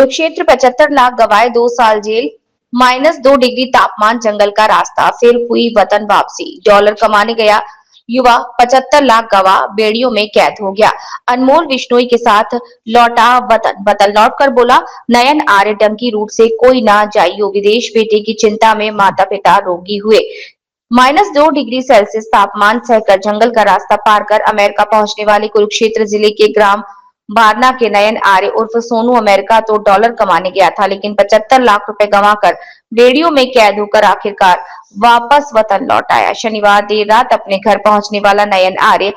कुरुक्षेत्र 75 लाख गवाए 2 साल jail, -2 degree तापमान जंगल का रास्ता, फिर हुई वतन वापसी। डॉलर कमाने गया युवा 75 लाख गवा बेड़ियों में कैद हो गया। अनमोल बिश्नोई के साथ लौटा वतन, वतन लौटकर बोला नयन आर्य डंकी रूट से कोई ना जाइयो विदेश, बेटे की चिंता में माता पिता रोगी हुए। -2 डिग्री सेल्सियस तापमान सहकर जंगल का रास्ता पार कर अमेरिका पहुंचने वाले कुरुक्षेत्र जिले के ग्राम बारना के नयन आर्य उर्फ सोनू अमेरिका तो डॉलर कमाने गया था, लेकिन 75 लाख रुपए गंवाकर बेड़ियों में कैद होकर आखिरकार वापस वतन लौट आया। शनिवार देर रात अपने घर पहुंचने वाला नयन आर्य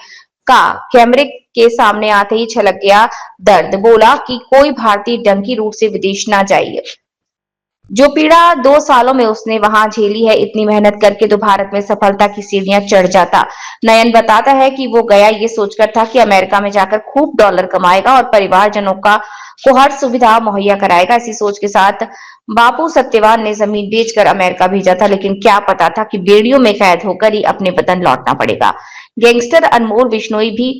का कैमरे के सामने आते ही छलक गया दर्द। बोला कि कोई भारतीय डंकी रूट से विदेश ना जाइए। जो पीड़ा 2 सालों में उसने वहां झेली है, इतनी मेहनत करके तो भारत में सफलता की सीढ़ियां चढ़ जाता। नयन बताता है कि वो गया ये सोचकर था कि अमेरिका में जाकर खूब डॉलर कमाएगा और परिवारजनों को हर सुविधा मुहैया कराएगा। इसी सोच के साथ बापू सत्यवान ने जमीन बेचकर अमेरिका भेजा था, लेकिन क्या पता था कि बेड़ियों में कैद होकर ही अपने वतन लौटना पड़ेगा। गैंगस्टर अनमोल बिश्नोई भी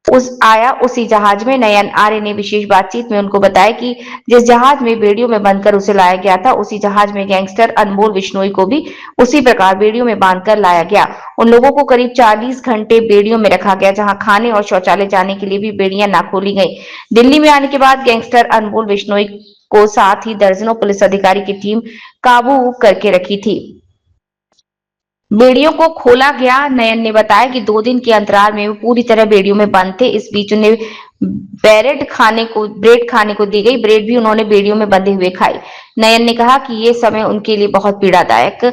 उसी जहाज में। नयन आर्य ने विशेष बातचीत में उनको बताया कि जिस जहाज में बेड़ियों में बंधकर उसे लाया गया था, उसी जहाज में गैंगस्टर अनमोल बिश्नोई को भी उसी प्रकार बेड़ियों में बांधकर लाया गया। उन लोगों को करीब 40 घंटे बेड़ियों में रखा गया, जहां खाने और शौचालय जाने के लिए भी बेड़ियां ना खोली गई। दिल्ली में आने के बाद गैंगस्टर अनमोल बिश्नोई को साथ ही दर्जनों पुलिस अधिकारी की टीम काबू करके रखी थी। बेड़ियों को खोला गया। नयन ने बताया कि 2 दिन के अंतराल में वो पूरी तरह बेड़ियों में बंद थे। इस बीच उन्हें ब्रेड खाने को दी गई। ब्रेड भी उन्होंने बेड़ियों में बंधे हुए खाई। नयन ने कहा कि ये समय उनके लिए बहुत पीड़ादायक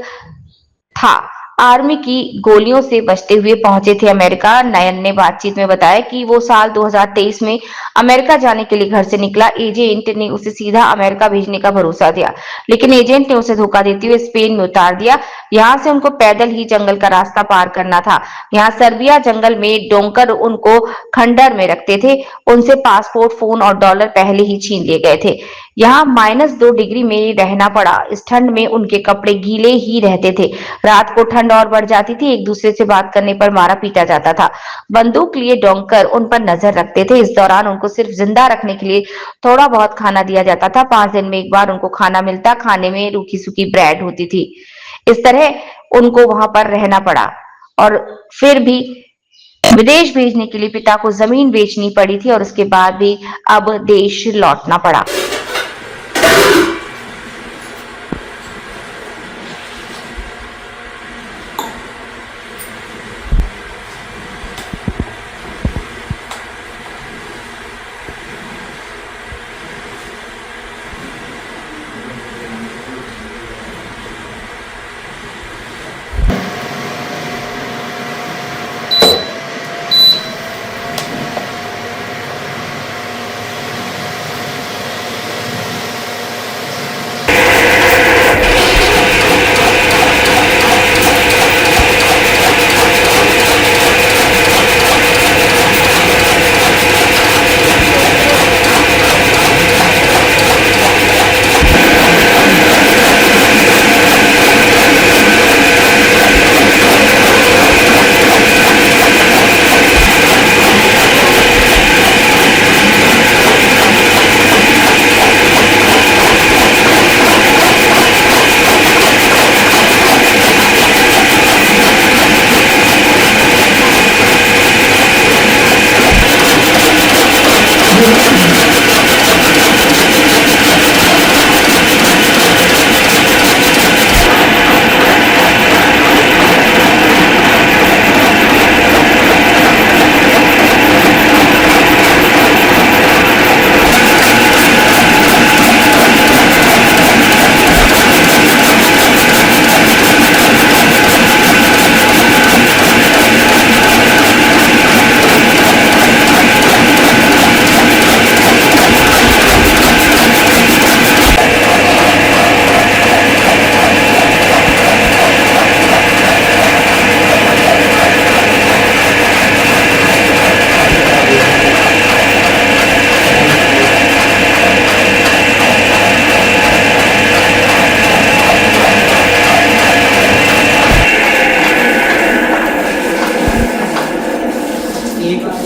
था। आर्मी की गोलियों से बचते हुए पहुंचे थे अमेरिका। नयन ने बातचीत में बताया कि वो साल 2023 में अमेरिका जाने के लिए घर से निकला। एजेंट ने उसे सीधा अमेरिका भेजने का भरोसा दिया, लेकिन एजेंट ने उसे धोखा देते हुए स्पेन में उतार दिया। यहाँ से उनको पैदल ही जंगल का रास्ता पार करना था। यहाँ सर्बिया जंगल में डोंकर उनको खंडर में रखते थे। उनसे पासपोर्ट, फोन और डॉलर पहले ही छीन लिए गए थे। यहाँ -2 डिग्री में रहना पड़ा। इस ठंड में उनके कपड़े गीले ही रहते थे। रात को ठंड और बढ़ जाती थी। एक दूसरे से बात करने पर मारा पीटा जाता था। बंदूक लिए डोंकर उन पर नजर रखते थे। इस दौरान उनको सिर्फ जिंदा रखने के लिए थोड़ा बहुत खाना दिया जाता था। 5 दिन में एक बार उनको खाना मिलता। खाने में रूखी सूखी ब्रेड होती थी। इस तरह उनको वहां पर रहना पड़ा और फिर भी विदेश भेजने के लिए पिता को जमीन बेचनी पड़ी थी और उसके बाद भी अब देश लौटना पड़ा।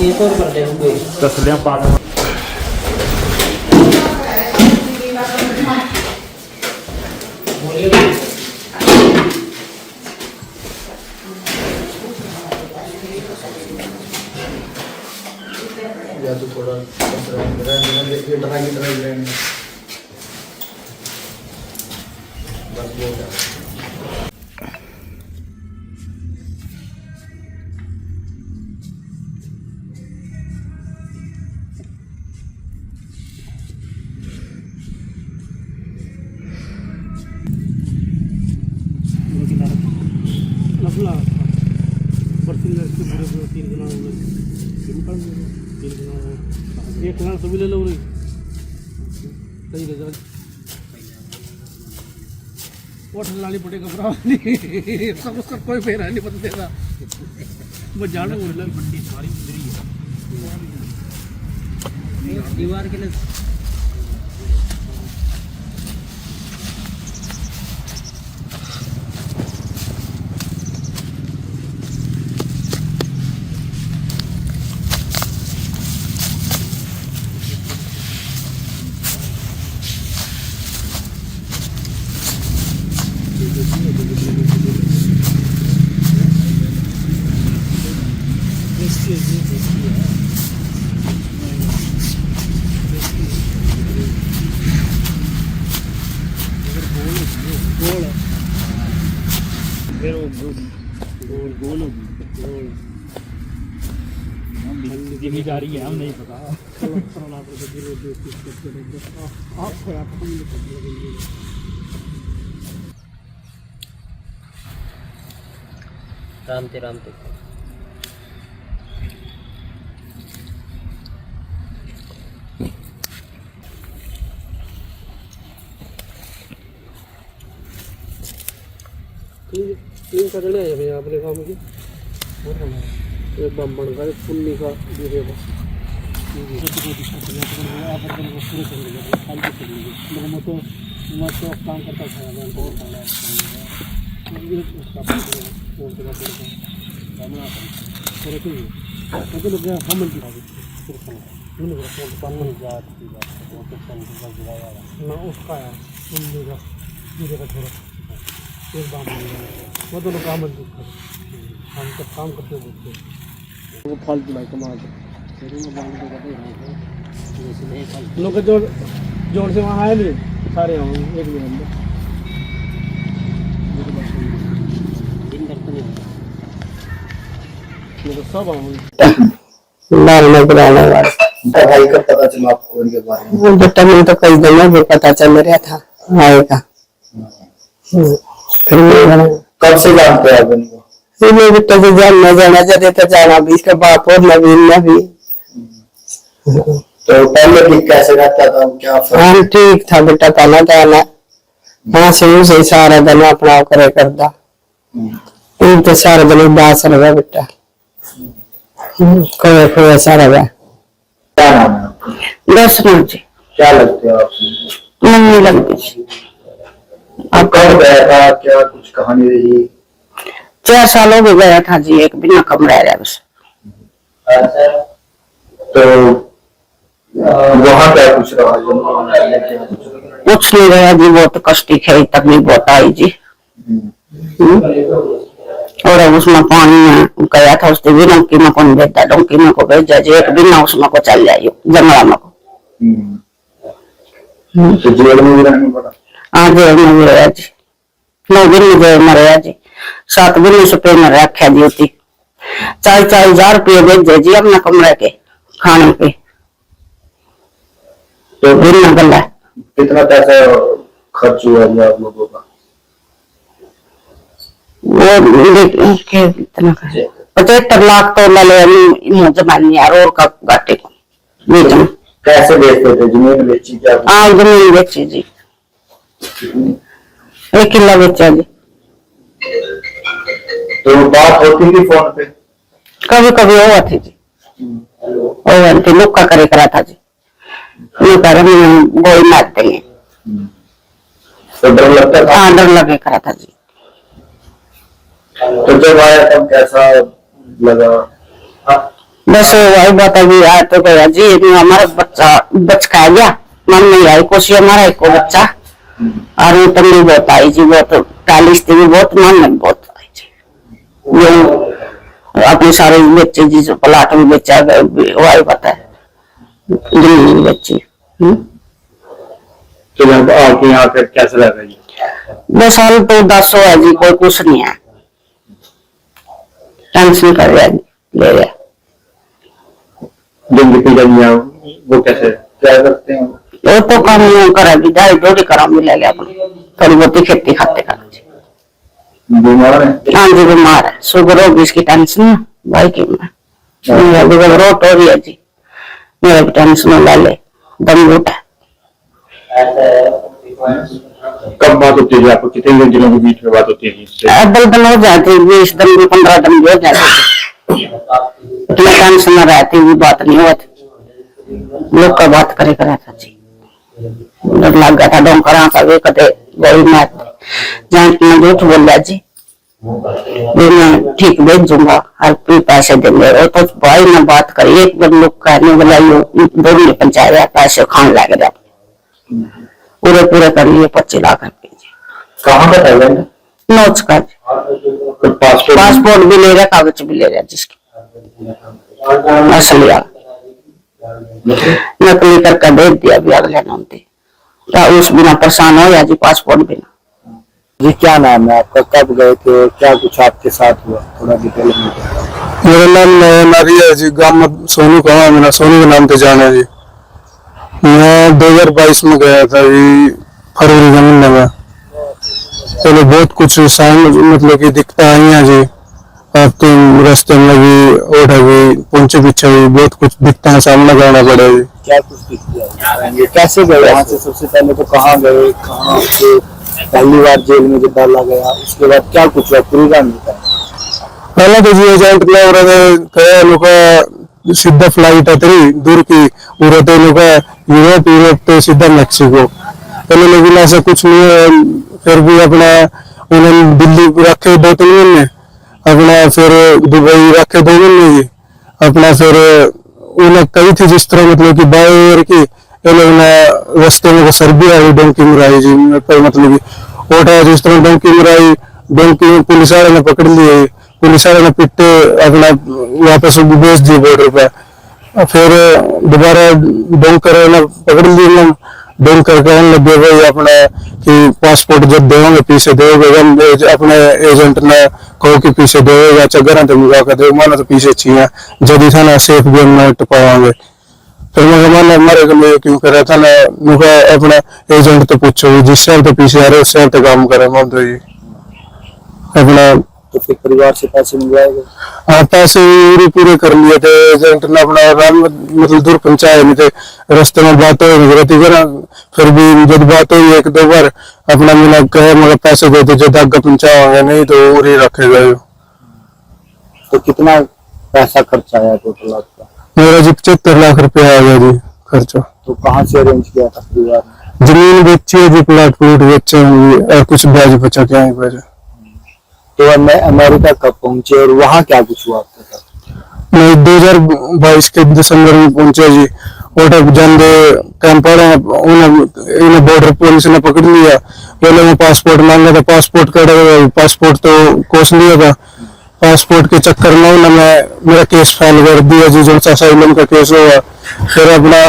एक और कर दे कोई तसलियां पा या तो थोड़ा ये ड्राई की तरह ही रहेंगे बस वो है। एक लाख सभी ले लो रही सही लगा वो लानी पड़ेगा घबरा सब उसका कोई फेरा नहीं पता देगा वो जाने बोल रहा बंदी सारी उधरी है दीवार के लिए जिम्मेदारी है हम नहीं पता रामते रामते तीन का चले आए भैया अपने काम की एक बम बन गया पुन्नी का गिरेगा तो काम करता था उसका है पुन्नी का गिरेगा थोड़ा एक बाम वो दोनों काम हम तो काम करते बोलते वो फालतू भाई कमा लोग जोड़ से वहाँ आए नहीं सारे एक भी अंदर सब दवाई का पता चला आपको इनके बारे में? वो बेटा मुझे तो कई दिनों भी पता चल रहा था आएगा फिर मैं कब से जानते हैं आप इनको? मेरे बेटा से जाना चाहते तो जाना भी इसका बाप और नवीन ने भी तो पहले ठीक कैसे रहता था क्या हाँ ठीक था बेटा पहला जाना हाँ से सारा दिन अपना करे करता तो सारा दिन उदास रहा बेटा खोए खोए सारा गया क्या नाम है आपका? दर्शन जी क्या लगते हो आप? मम्मी लगती आप कब गया था क्या कुछ कहानी रही? 4 साल हो गया था जी एक बिना कमरा रहा बस तो वहाँ क्या कुछ रहा कुछ नहीं रहा जी बहुत कष्टी खेई तकलीफ बहुत आई जी और उसमें पानी में गया था उसने भी डोंकी में कौन भेजा डोंकी में को भेजा जी एक बिना उसमें को चल जाइयो जंगला में को तो जेल में भी रहना पड़ा? हाँ जेल में भी रहा जी 9 दिन में जेल में रहा जी 7 दिन से पे में रखा जी होती 4,000 रुपये भेजे जी अपना कमरे के खाने पे तो बिना गला कितना पैसा खर्च हुआ जी आप लोगों का? वो कितना 75 लाख तो ले जमानी यार और का घाटे को बेचना कैसे बेचते थे? जमीन बेची क्या? हाँ जमीन बेची जी 1 किला बेचा जी तो बात होती थी फोन पे? कभी कभी हुआ थी जी और थी लुक्का करे करा था जी गोली मार देंगे तो डर लगता था? हाँ डर लगे करा था जी तो जब आया तब कैसा लगा? बस वही बात अभी आया तो गया जी हमारा बच्चा बच खा गया मन नहीं आई कोशिश हमारा एक बच्चा और वो तंगी बहुत आई जी बहुत टालिश थी बहुत मन में बहुत आई जी अपने सारे बच्चे जी जो प्लाट में बेचा वही पता है जमीन बेची। तो जब आपके यहाँ फिर कैसा लगा जी? 2 साल तो 10 है जी, कोई कुछ नहीं है, टेंशन कर रहा ले रहा। जिंदगी जब वो कैसे क्या करते हैं? वो तो काम करा भी, दाई रोटी करा भी ले लिया अपनी, थोड़ी बहुत खेती खाते कर। बीमार है? हाँ जी बीमार है, शुगर होगी, इसकी टेंशन है भाई की। मैं रोट हो रही है जी, मेरा भी टेंशन ला ले, दम घुट है। कब बात होती है आपको? कितने दिनों के बीच में बात होती है? अब्बल दिन हो जाती, 20 दिन भी 15 दिन भी हो जाती, इतना टेंशन में रहती भी बात नहीं होती। लोग का बात करे करा था जी, डर लग गया था डोंकरा का वे कदे गोली मार जान झूठ बोल रहा जी, मैं ठीक भेज दूंगा, हर पैसे देंगे। और तो भाई ने बात करी, एक बार लोग कहने वाला दोनों पंचायत पैसे खाने लगे थे, पूरे कर लिए 25 लाख रुपए। कहाँ का था? नोच का पासपोर्ट भी ले रहा, कागज भी ले रहा जिसकी असली नकली करके भेज दिया भी अगले नौते, क्या उस बिना परेशान हो या जी पासपोर्ट बिना। जी क्या नाम है आपका, कब गए थे, क्या कुछ आपके साथ हुआ, थोड़ा डिटेल में? मेरा नाम नारिया है जी, गांव सोनू का, मेरा सोनू के नाम पे जाना है जी। मैं 2022 में गया था जी, फरवरी के महीने में। पहले बहुत कुछ साइन मतलब की दिक्कत आई है जी, अब तो रास्ते में भी और भी पहुंचे पीछे भी बहुत कुछ दिक्कत का सामना करना पड़ा जी। क्या कुछ दिक्कत, कैसे गए यहाँ से? सबसे पहले तो कहाँ गए, कहाँ से पहली बार जेल में जब डाला गया, उसके बाद क्या कुछ हुआ, पूरी रात बताया। पहले तो जी एजेंट ने कहा लोग सीधा फ्लाइट है दूर की, उड़ते तो लोग यूरोप तो सीधा मैक्सिको। पहले लेकिन ऐसा कुछ नहीं है, फिर भी अपना उन्होंने दिल्ली रखे 2-3 महीने, अपना फिर दुबई रखे 2 महीने जी, अपना फिर उन्हें कही थी जिस तरह मतलब की बाहर की रास्ते में सर्बिया आई डोंकी मराई जी, मतलब की ओटा जिस तरह डोंकी मराई, डोंकी पुलिस वाले ने पकड़ लिए, पुलिस वाले ने पिटे, अपना वापस भेज दिए बॉर्डर पे। फिर दोबारा डोंकर पकड़ लिए, डोंकर कहने लगे भाई अपना कि पासपोर्ट जब देंगे पीछे दोगे, अपने एजेंट ने कहो कि पीछे दोगे चगर तो मुझा कर दो, माना तो पीछे चाहिए जब था ना सेफ भी हम नहीं पावांगे। फिर मैं माना हमारे के लिए क्यों कर रहा था ना, मुझे अपना एजेंट तो पूछो जिस शहर तो पीछे आ रहे उस शहर तो काम करे मैं तो जी अपना। तो फिर परिवार से पैसे मिलवाएंगे? हाँ पैसे पूरे कर लिए थे, एजेंट ने अपना मतलब दूर पहुंचाए नहीं थे, रास्ते में बात हो रही थी, फिर भी जब बात हुई 1-2 बार अपना मैंने कहे मगर पैसे दे दो जब आगे पहुंचाओगे, नहीं तो और ही रखेगा। तो कितना पैसा खर्चा आया टोटल आपका? मेरा जी 75 लाख रुपया आ गया जी खर्चा। तो कहाँ से अरेंज किया था परिवार ने? जमीन बेची है जी, प्लॉट बेचे और कुछ ब्याज बचा के आए पैसे। तो अमेरिका कब पहुंचे और वहाँ क्या कुछ हुआ आपके साथ? मैं 2022 के दिसंबर में पहुंचा जी, और जाने कैंप उन्हें बॉर्डर पुलिस ने पकड़ लिया। पहले मैं पासपोर्ट मांगा था, पासपोर्ट तो कोस लिया था, पासपोर्ट के चक्कर में उन्होंने मेरा केस फाइल कर दिया जी, जो असाइलम का केस हुआ। फिर अपना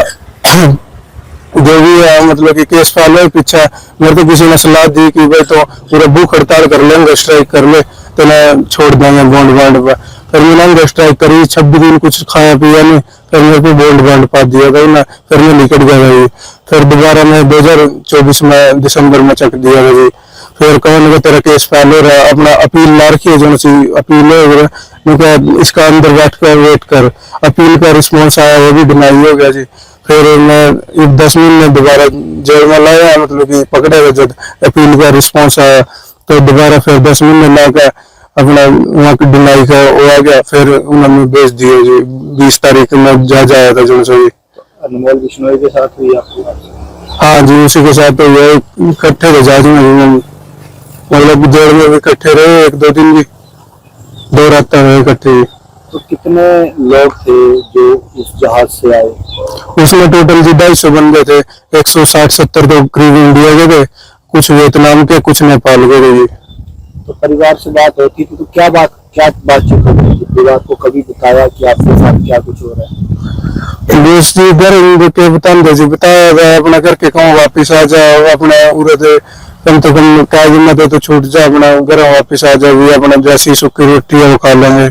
जो भी है मतलब कि केस फाइल है पीछे, मेरे को किसी ने सलाह दी कि भाई तो पूरा भूख हड़ताल कर लेंगे, स्ट्राइक कर ले तो ना छोड़ देंगे बॉन्ड बांड पर। फिर मैंने स्ट्राइक करी, 26 दिन कुछ खाया पिया नहीं, फिर मेरे को बॉन्ड बांड पा दिया था ना, फिर मैं निकट गया। फिर दोबारा मैं 2024 में दिसंबर में चक दिया जी। फिर कौन तेरा केस फाइल हो रहा है, अपना अपील ला रखी है, जो सी अपील है इसका अंदर बैठ कर वेट कर, अपील का रिस्पॉन्स आया वो भी डिनाई हो गया जी। फिर मैं 10 महीने दोबारा जेल में लाया, मतलब कि पकड़ा गया, जब अपील का रिस्पॉन्स आया तो दोबारा फिर 10 महीने लाकर अपना वहाँ की डिनाई का वो आ गया। फिर उन्होंने भेज दिए जी, 20 तारीख में जज आया था जो सही। अनमोल बिश्नोई के साथ हुई आपकी? हाँ जी उसी के साथ हुआ, इकट्ठे थे जज में, मतलब जेल में भी इकट्ठे रहे, 1-2 दिन भी 2 रात रहे इकट्ठे। तो कितने लोग थे जो उस जहाज से आए? उसमें टोटल जी 250 बंदे थे, 160-70 तो करीब इंडिया के थे, कुछ वियतनाम के, कुछ नेपाल के थे जी। तो परिवार से बात होती थी तो क्या बातचीत होती थी? परिवार को कभी बताया कि आपके साथ क्या कुछ हो रहा है? दूसरी घर के बताते जी बताया गया अपना करके कहूँ वापिस आ जाओ अपना उरत कम से कम क्या हिम्मत है तो छूट जा अपना घर वापिस आ जाओ अपना जैसी सूखी रोटी है वो खा लेंगे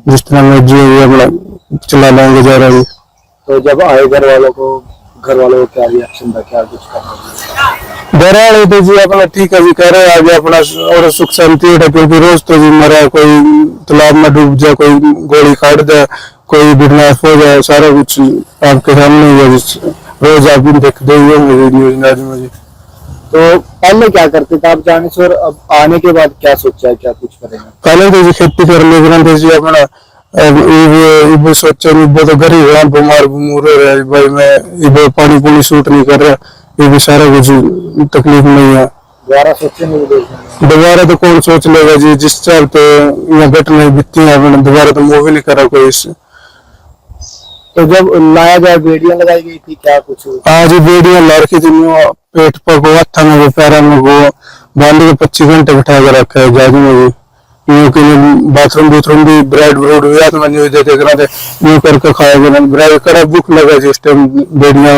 जिस तरह मर्जी है अपना चला लेंगे गुजारा भी। तो जब आए घर वालों को क्या रिएक्शन था, क्या कुछ करना? घर वाले तो जी अपना ठीक है जी कह रहे आगे अपना और सुख शांति है क्योंकि रोज तो जी मरा कोई तालाब में डूब जाए कोई गोली काट दे कोई बिजनेस हो जाए सारा कुछ आपके सामने ही है रोज आप देख दे न्यूज में जी। तो पहले क्या करते थे आप जाने से, और अब आने के बाद क्या सोचा है, क्या कुछ करेंगे? पहले तो जी खेती करने के जी अपना इब सोचा तो घर ही गया बीमार बमूर हो रहा है भाई मैं इब पानी पूनी सूट नहीं कर रहा ये भी सारा कुछ तकलीफ नहीं है। दोबारा सोचे नहीं दोबारा तो कौन सोच लेगा जी जिस साल तो यहाँ घटना बीती है दोबारा तो मूव ही नहीं करा कोई इससे। तो जब लाया गया बेड़ियां लगाई गई थी, क्या कुछ? आज बेड़ियां ला रखी थी पेट पर को हथा में को पैरा में को बांध के 25 घंटे बैठा के रखा है जाग में भी बाथरूम बूथरूम भी ब्रेड ब्रूड भी हाथ में न्यूज देते यूं करके खाया गया ब्रेड कड़ा भूख लगा जिस टाइम बेड़ियां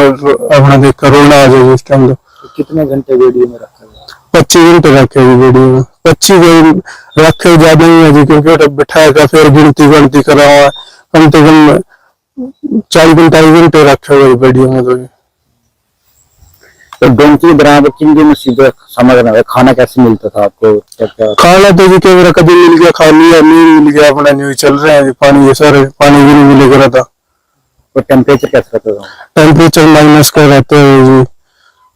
अपना देख कोरोना आ जाए उस टाइम। तो कितने घंटे बेड़ियों में रखा गया? 25 घंटे रखे जी बेड़ियों में 25 रखे ज्यादा नहीं है जी क्योंकि बैठा कर फिर गिनती करा हुआ कम से कम 40-45 घंटे रखे हुए बेड़ियों में। तो डोंकी बराबर चिंगी में सीधे समझना है खाना कैसे मिलता था आपको? क्या खाना तो जी क्या कभी मिल गया खा लिया नहीं मिल गया अपना न्यूज चल रहे हैं पानी ये सारे पानी भी नहीं मिलेगा था। तो टेम्परेचर कैसा रहता था? टेम्परेचर माइनस का रहता है जी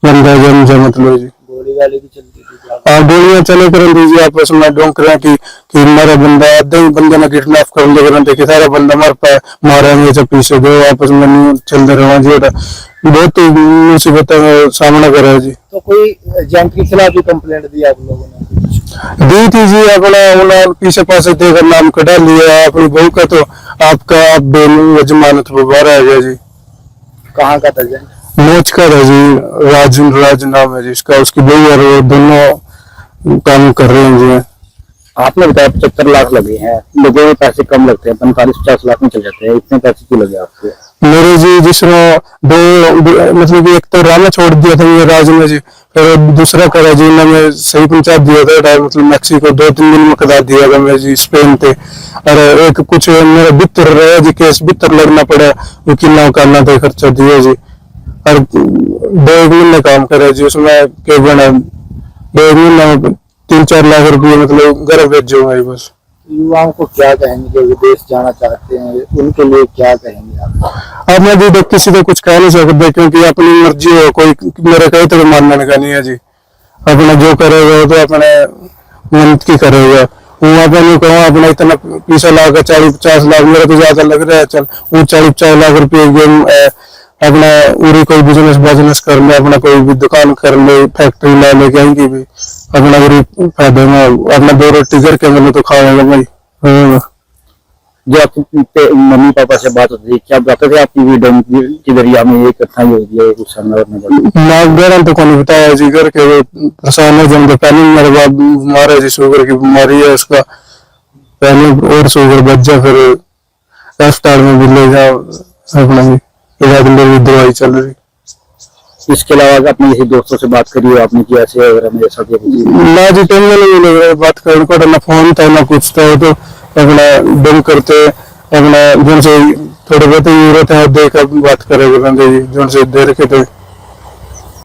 गंदा जम मतलब जी। गोली वाली भी चलती थी? हाँ गोलियां चले कर दीजिए आपस में डोंकरा की कि मेरा बंदा आधे ही बंदे ने किडनैप कर लिया करते कि सारा बंदा मर पाए मारेंगे जब पीछे दो आपस में नहीं चलते रहा जी बहुत मुसीबत का सामना कर रहा है जी। तो कोई एजेंट के खिलाफ भी कंप्लेंट दी आप लोगों ने? दी थी जी अपना उन्होंने पीछे पास देकर नाम कटा लिया अपनी बहू का तो आपका आप जमानत पर बाहर आ गया जी। कहाँ का था एजेंट? मोच का था जी राज नाम है जिसका उसकी बहू और वो दोनों काम कर रहे हैं जी। आपने बताया 75 लाख लगे हैं, लोगों में पैसे कम लगते हैं 45-50 लाख में चल जाते हैं, इतने पैसे क्यों लगे आपको? मेरे जी जिसमें दो मतलब कि एक तो राना छोड़ दिया था ये राज में जी फिर दूसरा करा जी उन्होंने सही पहुंचा दिया था मतलब मैक्सिको 2-3 दिन में करा दिया था मैं जी स्पेन थे और एक कुछ मेरा बितर रहा जी केस बितर लड़ना पड़ा वकील ना करना था खर्चा दिया जी और 2 महीने काम करे जी उसमें के बना 2 महीने 3-4 लाख रुपये मतलब घर भेजो भाई बस। युवाओं को क्या कहेंगे जो विदेश जाना चाहते हैं उनके लिए क्या कहेंगे आप? अब मैं जी किसी को कुछ कह नहीं सकता क्योंकि अपनी मर्जी हो कोई मेरे कहे तो मानने का नहीं है जी अपना जो करेगा वो तो अपने मेहनत की करेगा वहाँ पे नहीं कहूँ अपना इतना पैसा लगा 40-50 लाख मेरा तो ज्यादा लग रहा है चल वो 40-50 लाख रुपये गेम अपना उरी कोई बिजनेस कर ले अपना कोई भी दुकान कर ले फैक्ट्री ला ले कहीं भी अपना उरी फायदे में अपना 2 रोटी करके मतलब तो खाएगा भाई। जो आपके मम्मी पापा से बात होती थी क्या बताते थे आपकी वीडियो के जरिए में एक कथा हो गया कुछ नागरा तो कौन बताया जी घर के परेशान है जब पहले मेरे बाप बीमार है जी शुगर की बीमारी है उसका पहले और शुगर बच जाए फिर अस्पताल में भी ले जाओ अपना इलाज में दवाई चल रही। इसके अलावा अपने किसी दोस्तों से बात करिए आपने कि ऐसे अगर मेरे साथ ना जी टाइम में बात करने को ना फोन था ना कुछ था तो अपना डम करते अपना जिनसे थोड़े बहुत जरूरत है देकर बात करेगा जिनसे दे रखे थे